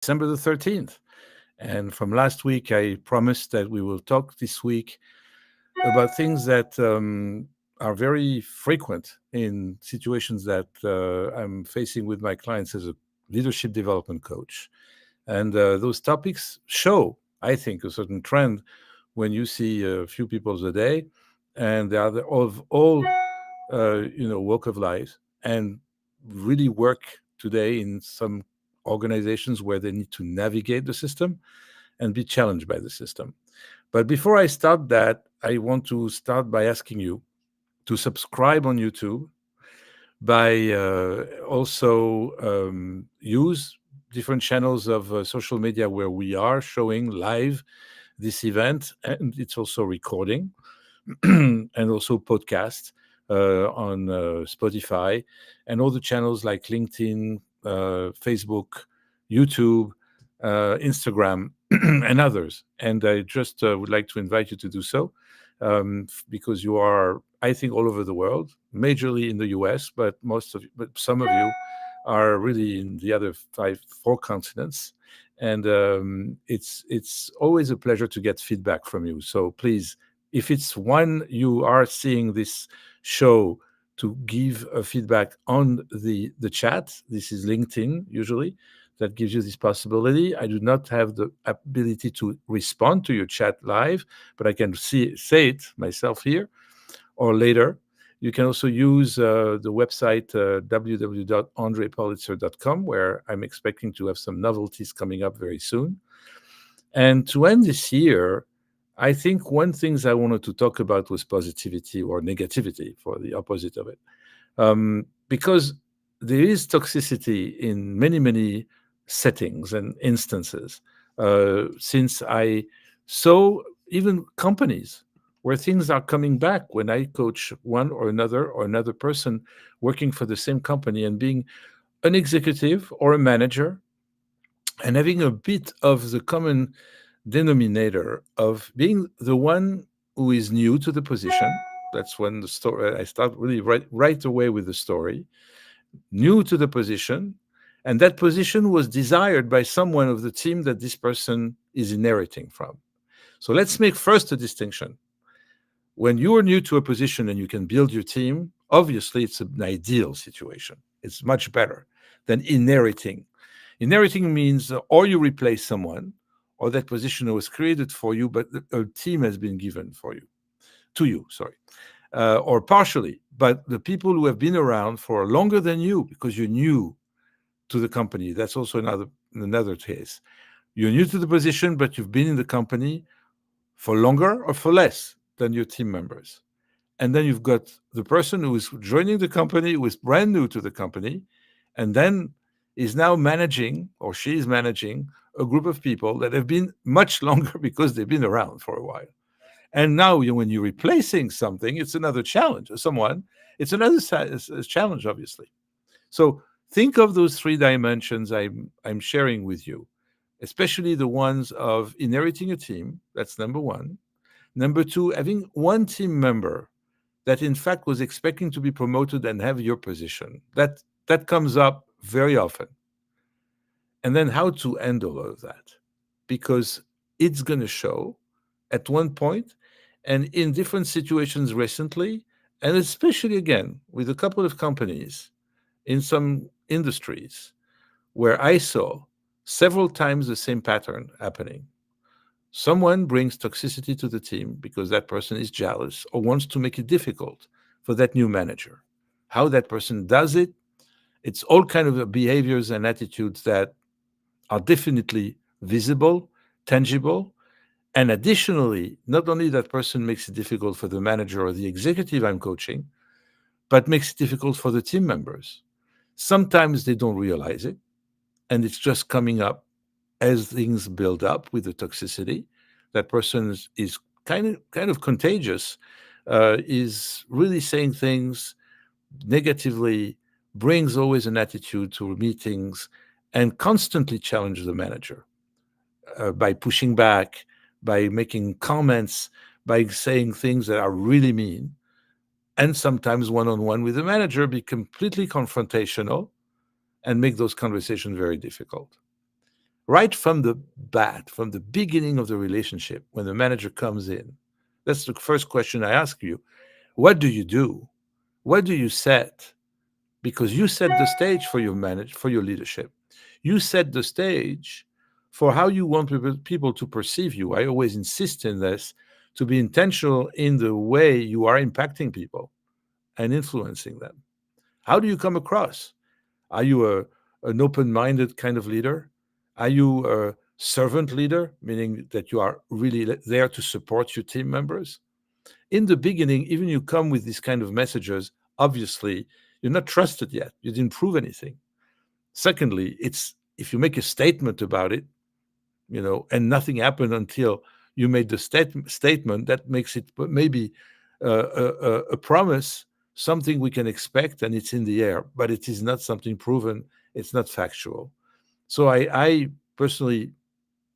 December the 13th. And from last week, I promised that we will talk this week about things that are very frequent in situations that I'm facing with my clients as a leadership development coach. And those topics show, I think, a certain trend when you see a few people a day, and they are of all walk of life, and really work today in some organizations where they need to navigate the system and be challenged by the system. But before I start that, I want to start by asking you to subscribe on YouTube, by also use different channels of social media where we are showing live this event, and it's also recording and also podcast on Spotify, and all the channels like LinkedIn, Facebook, YouTube, Instagram, and others. And I just would like to invite you to do so, because you are, I think, all over the world, majorly in the US, but some of you are really in the other four continents. And it's always a pleasure to get feedback from you. So please, if it's one you are seeing this show, to give a feedback on the chat. This is LinkedIn usually that gives you this possibility. I do not have the ability to respond to your chat live, but I can say it myself here or later. You can also use the website www.andrepolitzer.com, where I'm expecting to have some novelties coming up very soon. And to end this year, I think one thing I wanted to talk about was positivity or negativity, for the opposite of it. Because there is toxicity in many, many settings and instances. Since I saw even companies where things are coming back when I coach one or another person working for the same company and being an executive or a manager and having a bit of the common denominator of being the one who is new to the position. That's when the story, I start really right away with the story. New to the position, and that position was desired by someone of the team that this person is inheriting from. So let's make first a distinction. When you are new to a position and you can build your team, obviously it's an ideal situation. It's much better than inheriting. Inheriting means or you replace someone, or that position was created for you, but a team has been given to you, sorry, or partially. But the people who have been around for longer than you, because you're new to the company, that's also another case. You're new to the position, but you've been in the company for longer or for less than your team members. And then you've got the person who is joining the company, who is brand new to the company, and then is now managing, or she is managing, a group of people that have been much longer because they've been around for a while. And now, when you're replacing something, it's another challenge. Someone, it's another challenge, obviously. So think of those three dimensions I'm sharing with you, especially the ones of inheriting a team. That's number one. Number two, having one team member that in fact was expecting to be promoted and have your position. That comes up very often. And then how to handle all of that, because it's going to show at one point and in different situations recently, and especially again with a couple of companies in some industries where I saw several times the same pattern happening. Someone brings toxicity to the team because that person is jealous or wants to make it difficult for that new manager. How that person does it, it's all kind of behaviors and attitudes that are definitely visible, tangible, and additionally, not only that person makes it difficult for the manager or the executive I'm coaching, but makes it difficult for the team members. Sometimes they don't realize it, and it's just coming up as things build up with the toxicity. That person is kind of contagious, is really saying things negatively, brings always an attitude to meetings, and constantly challenges the manager by pushing back, by making comments, by saying things that are really mean, and sometimes one-on-one with the manager, be completely confrontational and make those conversations very difficult. right from the bat, from the beginning of the relationship, when the manager comes in. That's the first question I ask you. What do you do? What do you set? Because you set the stage for your leadership. You set the stage for how you want people to perceive you. I always insist in this, to be intentional in the way you are impacting people and influencing them. How do you come across? Are you an open-minded kind of leader? Are you a servant leader, meaning that you are really there to support your team members? In the beginning, even you come with these kind of messages, obviously you're not trusted yet. You didn't prove anything. Secondly, it's if you make a statement about it, and nothing happened until you made the statement, that makes it maybe a promise, something we can expect, and it's in the air, but it is not something proven. It's not factual. So I personally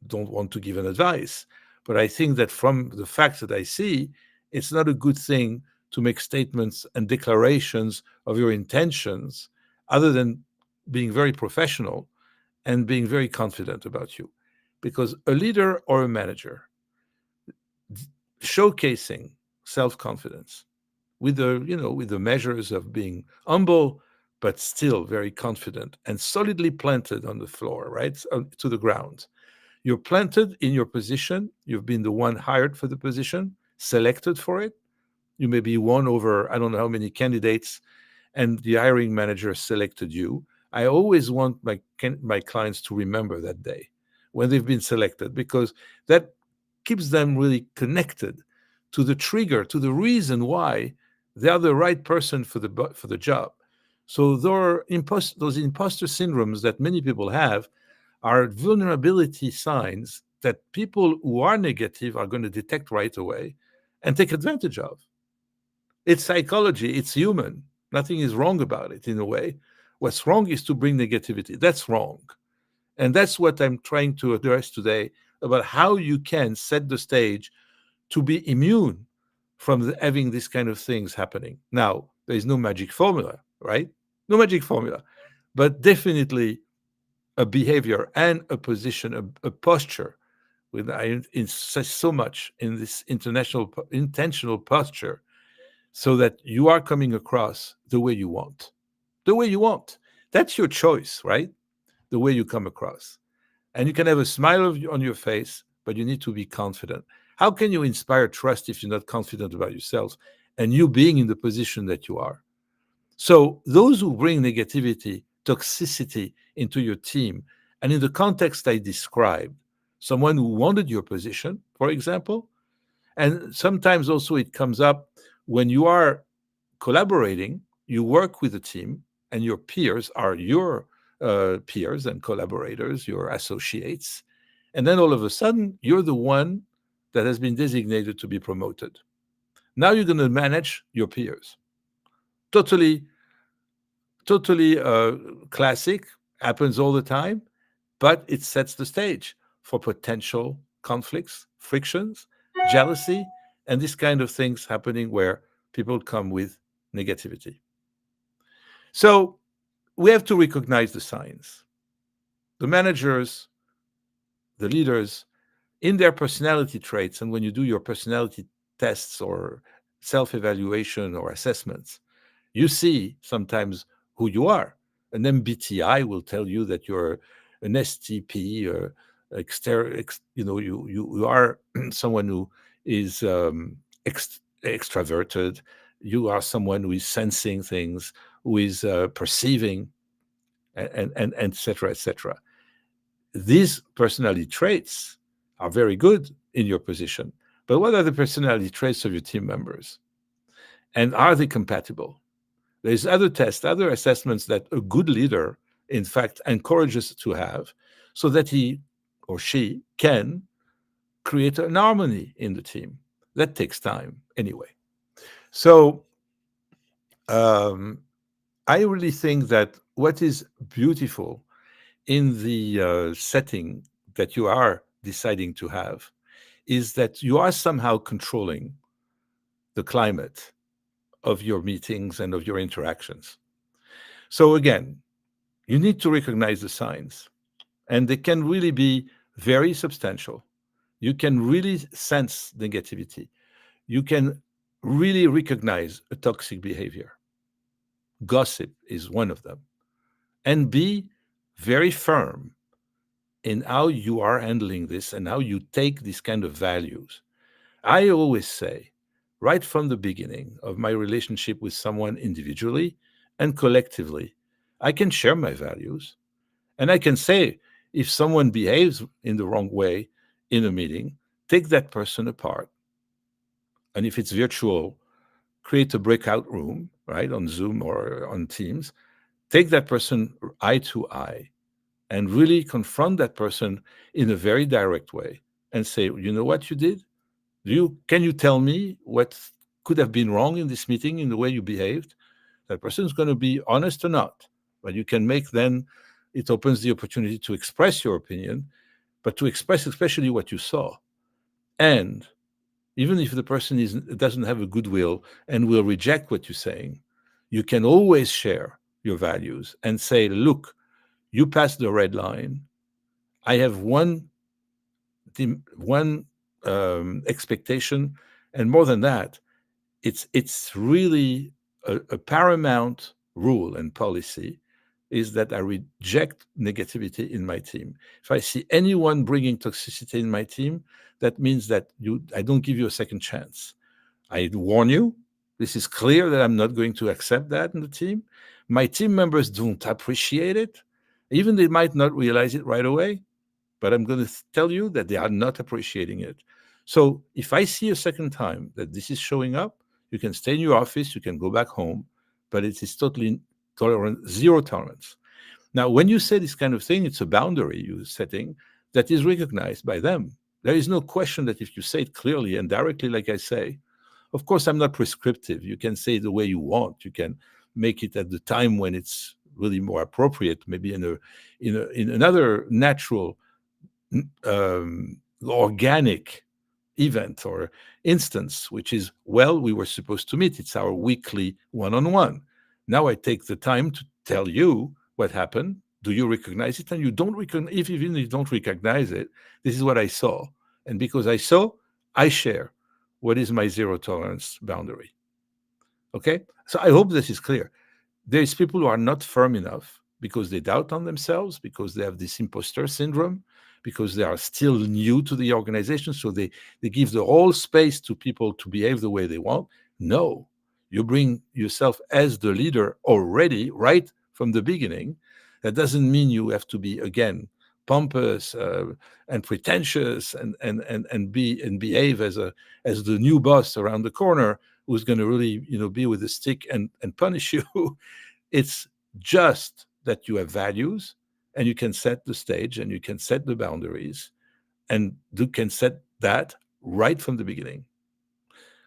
don't want to give an advice, but I think that from the facts that I see, it's not a good thing to make statements and declarations of your intentions other than being very professional and being very confident about you. Because a leader or a manager showcasing self-confidence with the measures of being humble but still very confident and solidly planted on the floor, right, to the ground. You're planted in your position. You've been the one hired for the position, selected for it. You may be one over, I don't know how many candidates, and the hiring manager selected you. I always want my clients to remember that day when they've been selected, because that keeps them really connected to the trigger, to the reason why they are the right person for the job. So those imposter syndromes that many people have are vulnerability signs that people who are negative are going to detect right away and take advantage of. It's psychology, it's human. Nothing is wrong about it in a way. What's wrong is to bring negativity. That's wrong. And that's what I'm trying to address today, about how you can set the stage to be immune from having these kind of things happening. Now, there is no magic formula, right? No magic formula, but definitely a behavior and a position, a posture. With I insist so much in this intentional posture, so that you are coming across the way you want. The way you want. That's your choice, right? The way you come across. And you can have a smile on your face, but you need to be confident. How can you inspire trust if you're not confident about yourself and you being in the position that you are? So, those who bring negativity, toxicity into your team, and in the context I described, someone who wanted your position, for example, and sometimes also it comes up when you are collaborating, you work with a team, and your peers are your peers and collaborators, your associates. And then all of a sudden, you're the one that has been designated to be promoted. Now you're going to manage your peers. Totally, totally classic, happens all the time, but it sets the stage for potential conflicts, frictions, jealousy, and this kind of things happening where people come with negativity. So we have to recognize the signs. The managers, the leaders, in their personality traits, and when you do your personality tests or self evaluation or assessments, you see sometimes who you are. An MBTI will tell you that you're an STP, or you are someone who is extroverted. You are someone who is sensing things, who is perceiving, and et cetera, et cetera. These personality traits are very good in your position. But what are the personality traits of your team members? And are they compatible? There's other tests, other assessments that a good leader, in fact, encourages to have, so that he or she can create an harmony in the team. That takes time anyway. So um, I really think that what is beautiful in the setting that you are deciding to have is that you are somehow controlling the climate of your meetings and of your interactions. So again, you need to recognize the signs. and they can really be very substantial. You can really sense negativity. You can really recognize a toxic behavior. Gossip is one of them. And be very firm in how you are handling this and how you take these kind of values. I always say, right from the beginning of my relationship with someone individually and collectively, I can share my values and I can say, if someone behaves in the wrong way in a meeting, take that person apart. And if it's virtual, create a breakout room, right, on Zoom or on Teams, take that person eye to eye and really confront that person in a very direct way and say, you know what you did? Can you tell me what could have been wrong in this meeting in the way you behaved? That person is going to be honest or not, but you can make then it opens the opportunity to express your opinion, but to express especially what you saw. And even if the person doesn't have a goodwill and will reject what you're saying, you can always share your values and say, look, you passed the red line. I have one expectation, and more than that, it's really a paramount rule and policy is that I reject negativity in my team. If I see anyone bringing toxicity in my team, that means that I don't give you a second chance. I warn you. This is clear that I'm not going to accept that in the team. My team members don't appreciate it. Even they might not realize it right away, but I'm going to tell you that they are not appreciating it. So if I see a second time that this is showing up, you can stay in your office, you can go back home, but it is totally tolerant, zero tolerance. Now, when you say this kind of thing, it's a boundary you're setting that is recognized by them. There is no question that if you say it clearly and directly, like I say, of course, I'm not prescriptive. You can say it the way you want. You can make it at the time when it's really more appropriate, maybe in another natural organic event or instance, which is, well, we were supposed to meet. It's our weekly one-on-one. Now I take the time to tell you what happened. Do you recognize it? And you don't recognize, if even you don't recognize it, this is what I saw. And because I saw, I share what is my zero tolerance boundary. Okay? So I hope this is clear. There's people who are not firm enough because they doubt on themselves, because they have this imposter syndrome, because they are still new to the organization. So they give the whole space to people to behave the way they want. No, you bring yourself as the leader already, right from the beginning. That doesn't mean you have to be, again, pompous and pretentious and behave as the new boss around the corner who's going to really be with a stick and punish you. It's just that you have values and you can set the stage and you can set the boundaries and you can set that right from the beginning.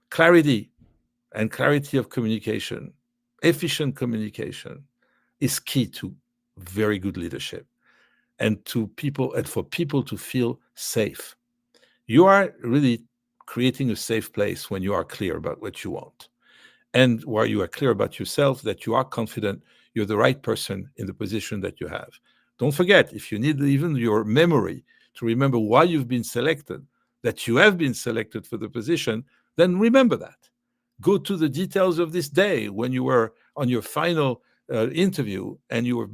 Clarity and clarity of communication, efficient communication is key to very good leadership and to people and for people to feel safe. You are really creating a safe place when you are clear about what you want and where you are clear about yourself, that you are confident you're the right person in the position that you have. Don't forget, if you need even your memory to remember why you've been selected, that you have been selected for the position, then remember that. Go to the details of this day when you were on your final interview and you were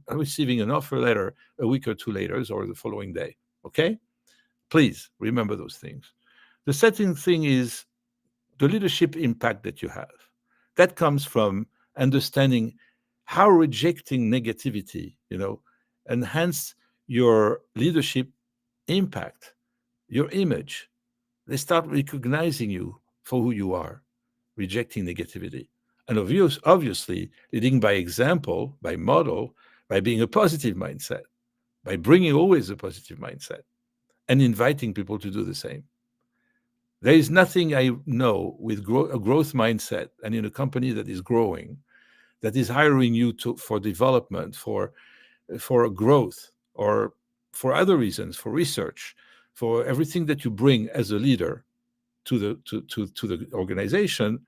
receiving an offer letter a week or two later or the following day. Okay? Please remember those things. The second thing is the leadership impact that you have. That comes from understanding how rejecting negativity, enhance your leadership impact, your image. They start recognizing you for who you are, rejecting negativity. And obviously, leading by example, by model, by being a positive mindset, by bringing always a positive mindset and inviting people to do the same. There is nothing I know with a growth mindset and in a company that is growing, that is hiring you for development, for growth, or for other reasons, for research, for everything that you bring as a leader to the organization,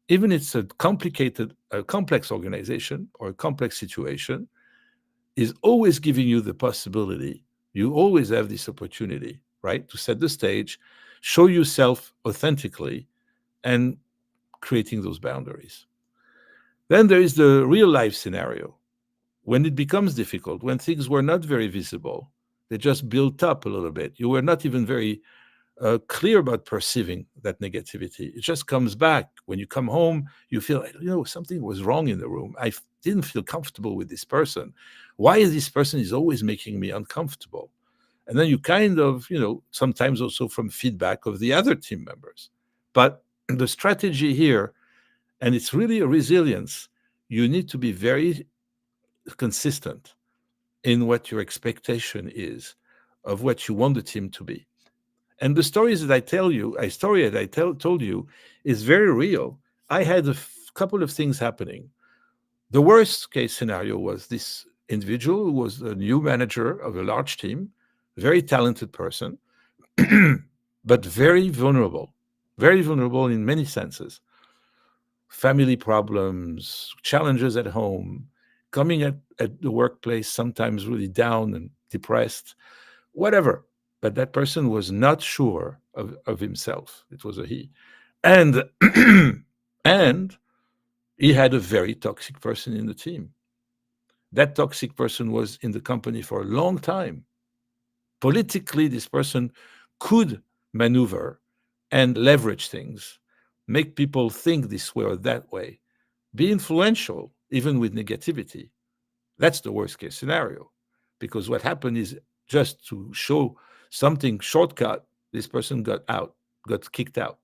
even if it's a complex organization or a complex situation, is always giving you the possibility. You always have this opportunity, right, to set the stage, show yourself authentically, and creating those boundaries. Then there is the real life scenario when it becomes difficult, when things were not very visible, they just built up a little bit. You were not even very clear about perceiving that negativity. It just comes back. When you come home, you feel, something was wrong in the room. I didn't feel comfortable with this person. Why is this person is always making me uncomfortable? And then you kind of, sometimes also from feedback of the other team members. But the strategy here, and it's really a resilience, you need to be very consistent in what your expectation is of what you want the team to be. And the stories that I tell you, a story that told you, is very real. I had couple of things happening. The worst case scenario was this individual who was a new manager of a large team, very talented person, but very vulnerable in many senses. Family problems, challenges at home, coming at the workplace sometimes really down and depressed, whatever. But that person was not sure of himself. It was a he. And and he had a very toxic person in the team. That toxic person was in the company for a long time. Politically, this person could maneuver and leverage things, make people think this way or that way, be influential, even with negativity. That's the worst case scenario. Because what happened is, just to show something shortcut, this person got kicked out.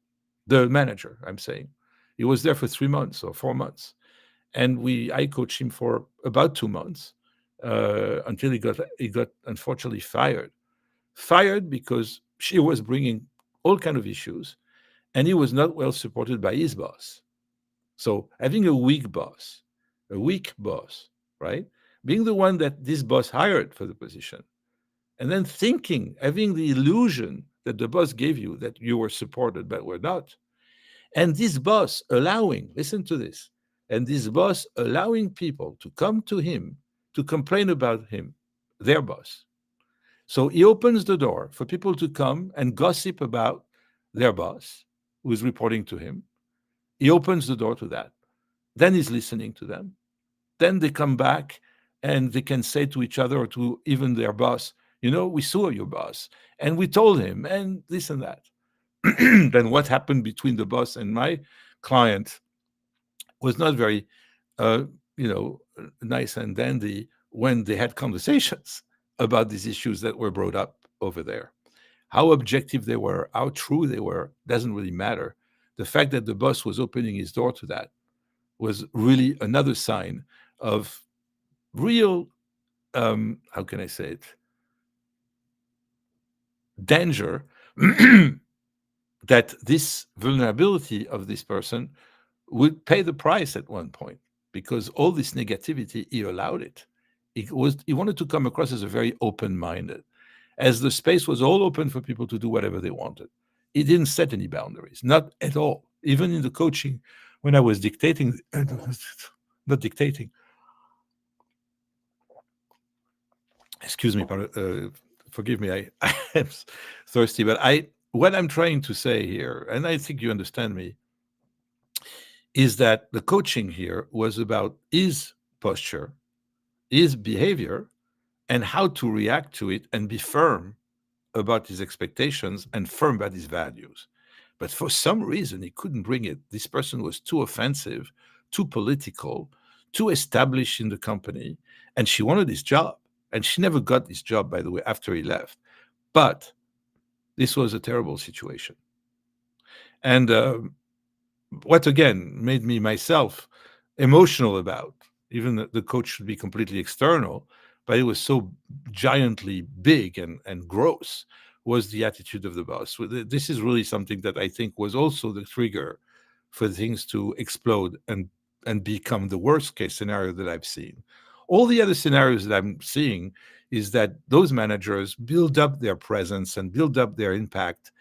The manager, I'm saying. He was there for 3 months or 4 months. And I coached him for about 2 months until he got unfortunately fired. Fired because she was bringing all kind of issues, and he was not well supported by his boss. So having a weak boss, right? Being the one that this boss hired for the position, and then having the illusion that the boss gave you that you were supported but were not. And this boss listen to this, and this boss allowing people to come to him to complain about him, their boss. So he opens the door for people to come and gossip about their boss who is reporting to him. He opens the door to that. Then he's listening to them. Then they come back and they can say to each other or to even their boss, we saw your boss and we told him and this and that. Then what happened between the boss and my client was not very, uh, nice and dandy when they had conversations about these issues that were brought up over there. How objective they were, how true they were, doesn't really matter. The fact that the boss was opening his door to that was really another sign of real, how can I say it, danger that this vulnerability of this person would pay the price at one point, because all this negativity, he allowed it. He wanted to come across as a very open-minded, as the space was all open for people to do whatever they wanted. He didn't set any boundaries, not at all. Even in the coaching, when I was dictating, not dictating, excuse me, forgive me, I am thirsty, but what I'm trying to say here, and I think you understand me, is that the coaching here was about his posture, his behavior, and how to react to it and be firm about his expectations and firm about his values. But for some reason, he couldn't bring it. This person was too offensive, too political, too established in the company, and she wanted his job. And she never got this job, by the way, after he left. But this was a terrible situation. And what again made me myself emotional about, even the coach should be completely external, but it was so giantly big and gross, was the attitude of the boss. This is really something that I think was also the trigger for things to explode and become the worst case scenario that I've seen. All the other scenarios that I'm seeing is that those managers build up their presence and build up their impact,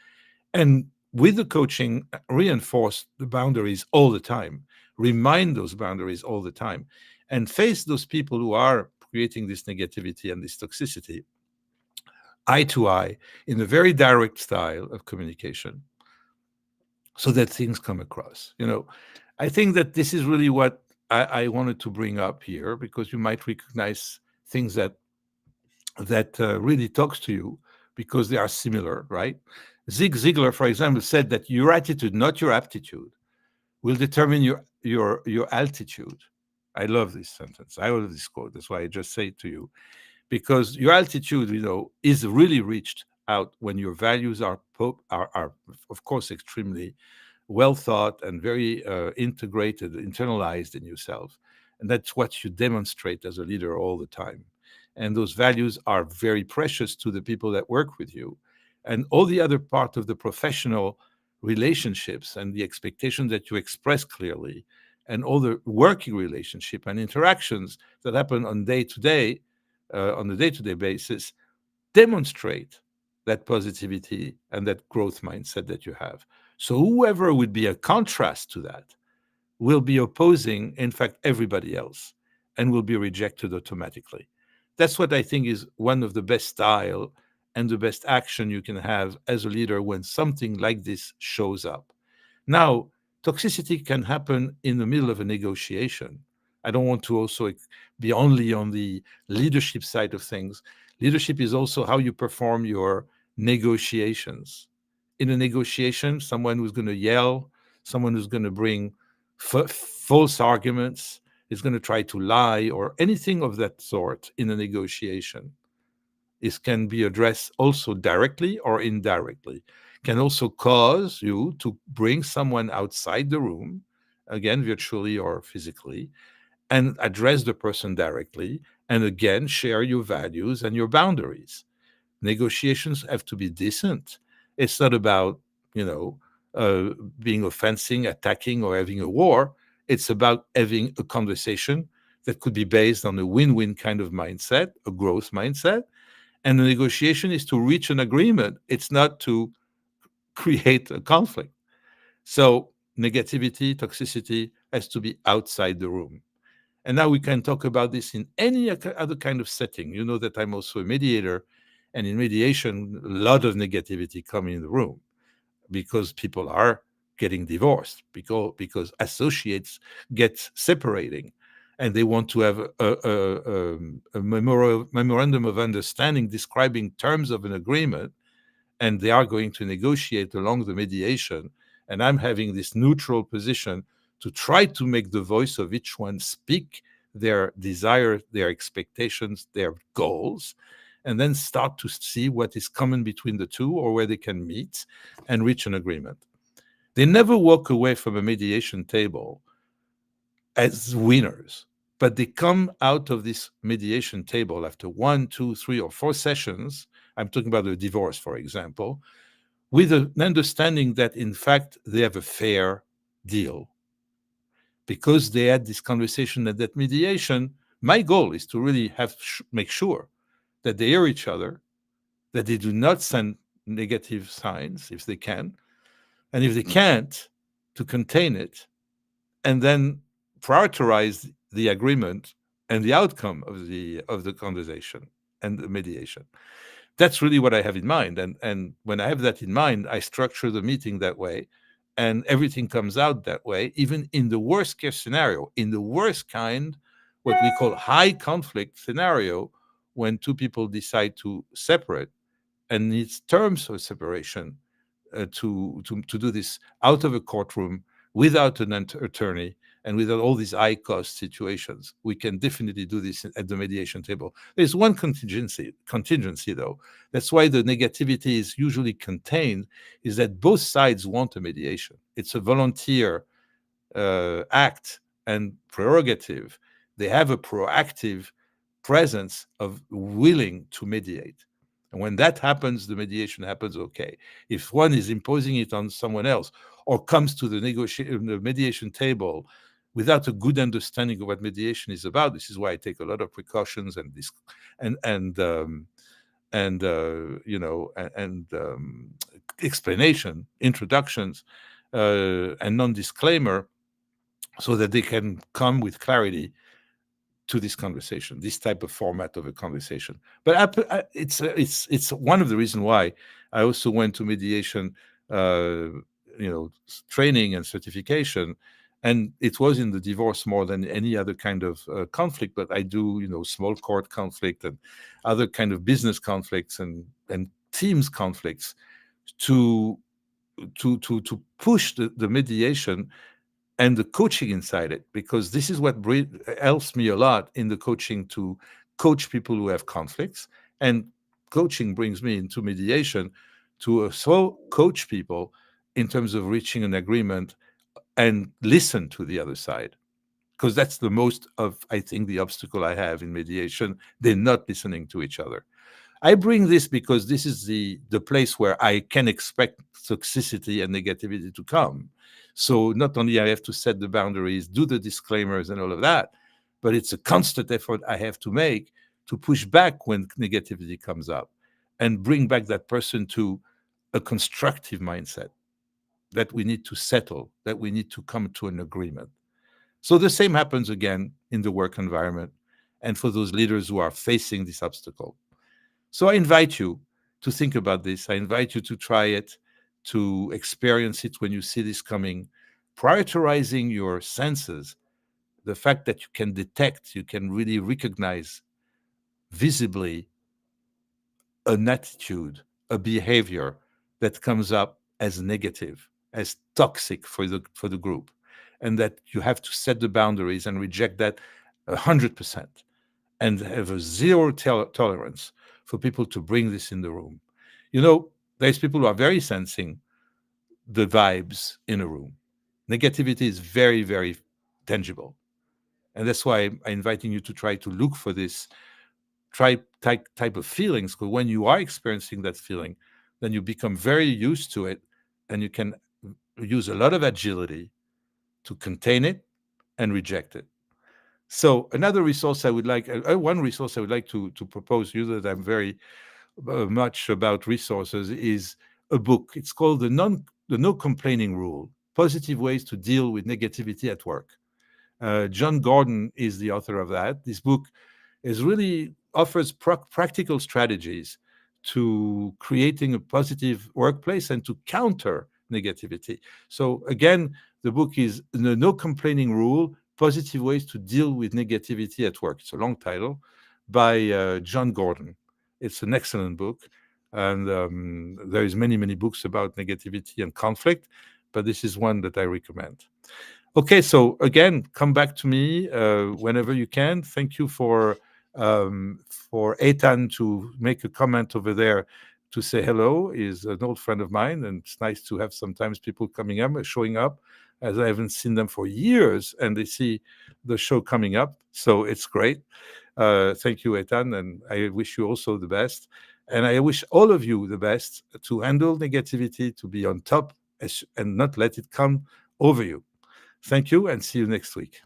and with the coaching, reinforce the boundaries all the time, remind those boundaries all the time, and face those people who are creating this negativity and this toxicity eye to eye in a very direct style of communication so that things come across. I think that this is really what I wanted to bring up here, because you might recognize things that really talks to you because they are similar, right? Zig Ziglar, for example, said that your attitude, not your aptitude, will determine your altitude. I love this sentence. I love this quote. That's why I just say it to you, because your altitude, is really reached out when your values are of course extremely well thought and very integrated, internalized in yourself. And that's what you demonstrate as a leader all the time. And those values are very precious to the people that work with you. And all the other part of the professional relationships and the expectation that you express clearly, and all the working relationship and interactions that happen on a day-to-day basis, demonstrate that positivity and that growth mindset that you have. So whoever would be a contrast to that will be opposing, in fact, everybody else, and will be rejected automatically. That's what I think is one of the best style and the best action you can have as a leader when something like this shows up. Now, toxicity can happen in the middle of a negotiation. I don't want to also be only on the leadership side of things. Leadership is also how you perform your negotiations. In a negotiation, someone who's going to yell, someone who's going to bring false arguments, is going to try to lie, or anything of that sort in a negotiation, is can be addressed also directly or indirectly. Can also cause you to bring someone outside the room, again, virtually or physically, and address the person directly, and again, share your values and your boundaries. Negotiations have to be decent. It's not about, you know, being offensive, attacking, or having a war. It's about having a conversation that could be based on a win-win kind of mindset, a growth mindset. And the negotiation is to reach an agreement. It's not to create a conflict. So negativity, toxicity has to be outside the room. And now we can talk about this in any other kind of setting. You know that I'm also a mediator, and in mediation, a lot of negativity come in the room because people are getting divorced, because associates get separating, and they want to have a memorandum of understanding describing terms of an agreement, and they are going to negotiate along the mediation. And I'm having this neutral position to try to make the voice of each one speak their desire, their expectations, their goals, and then start to see what is common between the two, or where they can meet and reach an agreement. They never walk away from a mediation table as winners, but they come out of this mediation table after 1, 2, 3, or 4 sessions. I'm talking about a divorce, for example, with an understanding that, in fact, they have a fair deal because they had this conversation at that mediation. My goal is to really make sure that they hear each other, that they do not send negative signs if they can, and if they can't, to contain it, and then prioritize the agreement and the outcome of the conversation and the mediation. That's really what I have in mind. And when I have that in mind, I structure the meeting that way, and everything comes out that way, even in the worst case scenario, in the worst kind, what we call high conflict scenario, when two people decide to separate and needs terms of separation, to do this out of a courtroom without an attorney and without all these high cost situations. We can definitely do this at the mediation table. There's one contingency though. That's why the negativity is usually contained, is that both sides want a mediation. It's a volunteer act and prerogative. They have a proactive presence of willing to mediate. And when that happens, the mediation happens okay. If one is imposing it on someone else, or comes to the mediation table without a good understanding of what mediation is about, this is why I take a lot of precautions and this and you know and explanation, introductions, and non-disclaimer, so that they can come with clarity. to this conversation, this type of format of a conversation. But it's one of the reasons why I also went to mediation, uh, training and certification, and it was in the divorce more than any other kind of conflict. But I do, small court conflict and other kind of business conflicts and teams conflicts to to push the mediation and the coaching inside it, because this is what helps me a lot in the coaching, to coach people who have conflicts. And coaching brings me into mediation to also coach people in terms of reaching an agreement and listen to the other side, because that's the most of, I think, the obstacle I have in mediation. They're not listening to each other. I bring this because this is the place where I can expect toxicity and negativity to come. So not only I have to set the boundaries, do the disclaimers and all of that, but it's a constant effort I have to make to push back when negativity comes up and bring back that person to a constructive mindset, that we need to settle, that we need to come to an agreement. So the same happens again in the work environment and for those leaders who are facing this obstacle. So I invite you to think about this. I invite you to try it, to experience it when you see this coming, prioritizing your senses, the fact that you can detect, you can really recognize visibly an attitude, a behavior that comes up as negative, as toxic for the group, and that you have to set the boundaries and reject that 100%, and have a zero tolerance for people to bring this in the room. There's people who are very sensing the vibes in a room. Negativity is very, very tangible. And that's why I'm inviting you to try to look for this type of feelings, because when you are experiencing that feeling, then you become very used to it, and you can use a lot of agility to contain it and reject it. So another resource I would like, one resource I would like to propose you, that I'm very much about resources, is a book. It's called the No Complaining Rule: Positive Ways to Deal with Negativity at Work. John Gordon is the author of that. This book really offers practical strategies to creating a positive workplace and to counter negativity. So again, the book is the No Complaining Rule: Positive Ways to Deal with Negativity at Work. It's a long title, by John Gordon. It's an excellent book. And there is many books about negativity and conflict, but this is one that I recommend. Okay, so again, come back to me whenever you can. Thank you for Eitan to make a comment over there to say hello. He's an old friend of mine, and it's nice to have sometimes people coming up, showing up, as I haven't seen them for years, and they see the show coming up. So it's great. Thank you, Eitan, and I wish you also the best. And I wish all of you the best to handle negativity, to be on top and not let it come over you. Thank you, and see you next week.